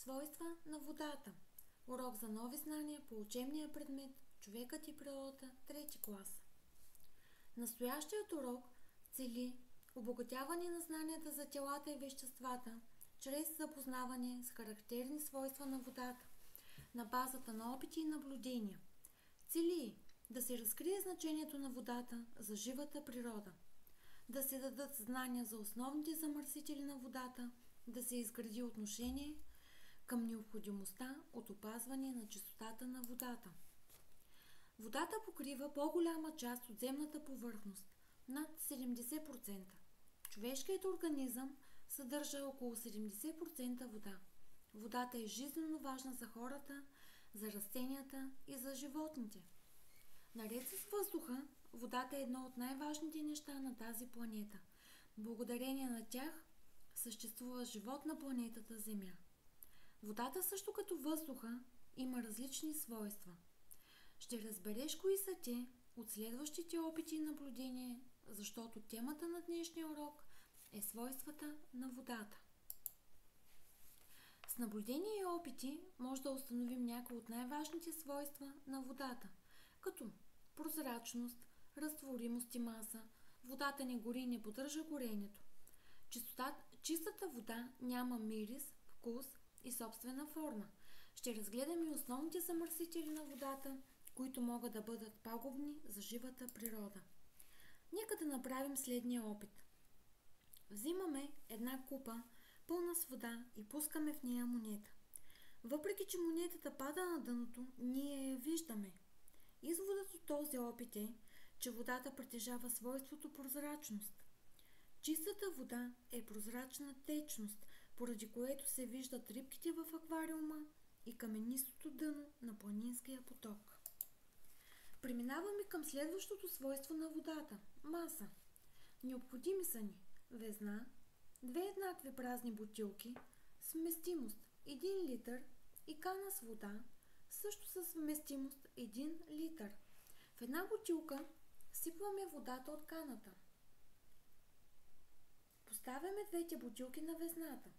Свойства на водата. Урок за нови знания по учебния предмет Човекът и природата, 3 клас. Настоящият урок цели обогатяване на знанията за телата и веществата чрез запознаване с характерни свойства на водата на базата на опити и наблюдения. Цели да се разкрие значението на водата за живата природа, да се дадат знания за основните замърсители на водата, да се изгради отношение към необходимостта от опазване на чистотата на водата. Водата покрива по-голяма част от земната повърхност – над 70%. Човешкият организъм съдържа около 70% вода. Водата е жизненно важна за хората, за растенията и за животните. Наред с въздуха, водата е едно от най-важните неща на тази планета. Благодарение на тях съществува живот на планетата Земя. Водата също като въздуха има различни свойства. Ще разбереш кои са те от следващите опити и наблюдения, защото темата на днешния урок е свойствата на водата. С наблюдения и опити може да установим някои от най-важните свойства на водата, като прозрачност, разтворимост и маса. Водата не гори и не поддържа горенето. Чистата вода няма мирис, вкус и собствена форма. Ще разгледаме и основните замърсители на водата, които могат да бъдат пагубни за живата природа. Нека да направим следния опит. Взимаме една купа пълна с вода и пускаме в нея монета. Въпреки че монетата пада на дъното, ние я виждаме. Изводът от този опит е, че водата притежава свойството прозрачност. Чистата вода е прозрачна течност, поради което се виждат рибките в аквариума и каменистото дъно на планинския поток. Преминаваме към следващото свойство на водата – маса. Необходими са ни везна, 2 еднакви празни бутилки с вместимост 1 литър и кана с вода, също с вместимост 1 литър. В една бутилка сипваме водата от каната. Поставяме двете бутилки на везната.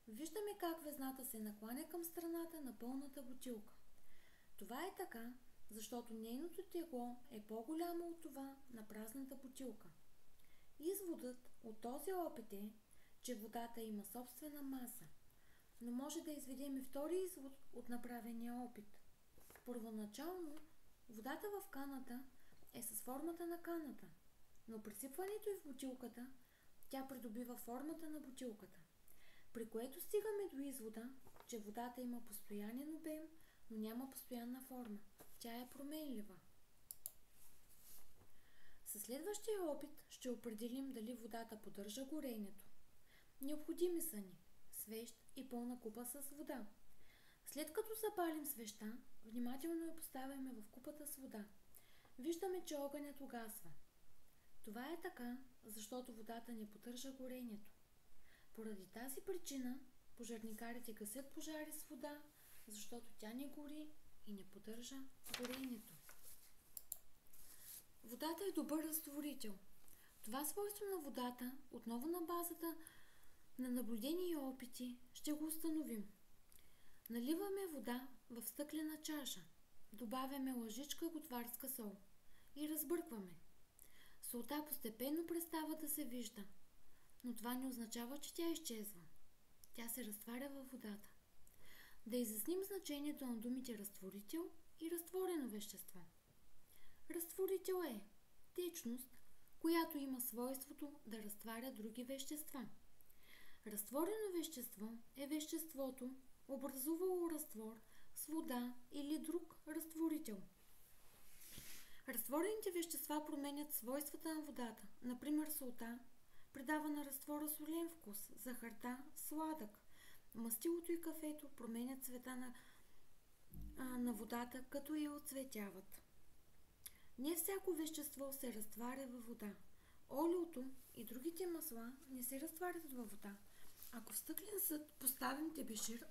Виждаме как везната се накланя към страната на пълната бутилка. Това е така, защото нейното тегло е по-голямо от това на празната бутилка. Изводът от този опит е, че водата има собствена маса, но може да изведем и втори извод от направения опит. Първоначално водата в каната е с формата на каната, но при сипването й в бутилката тя придобива формата на бутилката, при което стигаме до извода, че водата има постоянен обем, но няма постоянна форма. Тя е променлива. Със следващия опит ще определим дали водата поддържа горенето. Необходими са ни свещ и пълна купа с вода. След като запалим свеща, внимателно я поставяме в купата с вода. Виждаме, че огънят угасва. Това е така, защото водата не поддържа горенето. Поради тази причина пожарникарите гасят пожари с вода, защото тя не гори и не поддържа горенето. Водата е добър разтворител. Това свойство на водата, отново на базата на наблюдения и опити, ще го установим. Наливаме вода в стъклена чаша, добавяме лъжичка готварска сол и разбъркваме. Солта постепенно престава да се вижда, но това не означава, че тя изчезва. Тя се разтваря във водата. Да изясним значението на думите разтворител и разтворено вещество. Разтворител е течност, която има свойството да разтваря други вещества. Разтворено вещество е веществото, образувало разтвор с вода или друг разтворител. Разтворените вещества променят свойствата на водата. Например, солта придава на разтвора солен вкус, захарта – сладък. Мастилото и кафето променят цвета на водата, като я оцветяват. Не всяко вещество се разтваря във вода. Олиото и другите масла не се разтварят във вода. Ако в стъклен съд поставим тебешир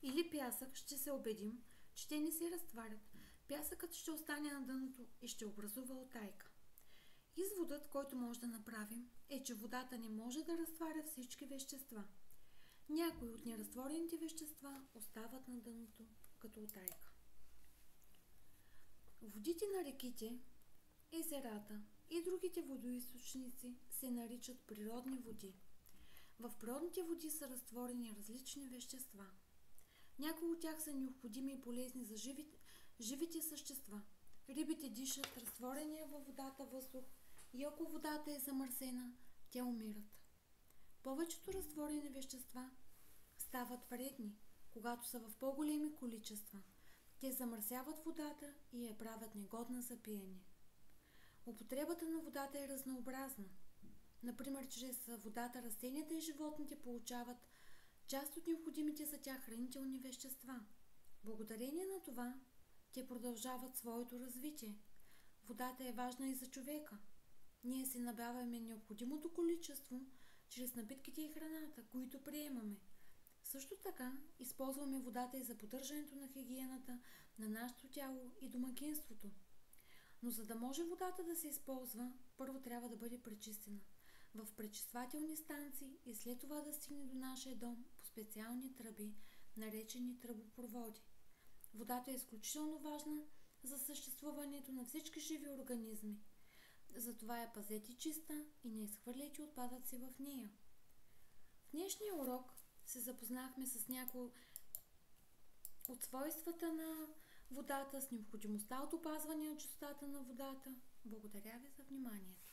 или пясък, ще се убедим, че те не се разтварят. Пясъкът ще остане на дъното и ще образува утайка. Изводът, който може да направим, е, че водата не може да разтваря всички вещества. Някои от неразтворените вещества остават на дъното като утайка. Водите на реките, езерата и другите водоизточници се наричат природни води. В природните води са разтворени различни вещества. Някои от тях са необходими и полезни за живите същества. Рибите дишат разтворения във водата въздух и ако водата е замърсена, те умират. Повечето разтворени вещества стават вредни, когато са в по-големи количества. Те замърсяват водата и я правят негодна за пиене. Употребата на водата е разнообразна. Например, чрез водата растенията и животните получават част от необходимите за тях хранителни вещества. Благодарение на това, те продължават своето развитие. Водата е важна и за човека. Ние си набавяме необходимото количество чрез напитките и храната, които приемаме. Също така, използваме водата и за поддържането на хигиената на нашето тяло и домакинството. Но за да може водата да се използва, първо трябва да бъде пречистена в пречиствателни станции и след това да стигне до нашия дом по специални тръби, наречени тръбопроводи. Водата е изключително важна за съществуването на всички живи организми. Затова я пазете чиста и не изхвърляйте отпадъци в нея. В днешния урок се запознахме с някои от свойствата на водата, с необходимостта от опазване на чистотата на водата. Благодаря ви за вниманието.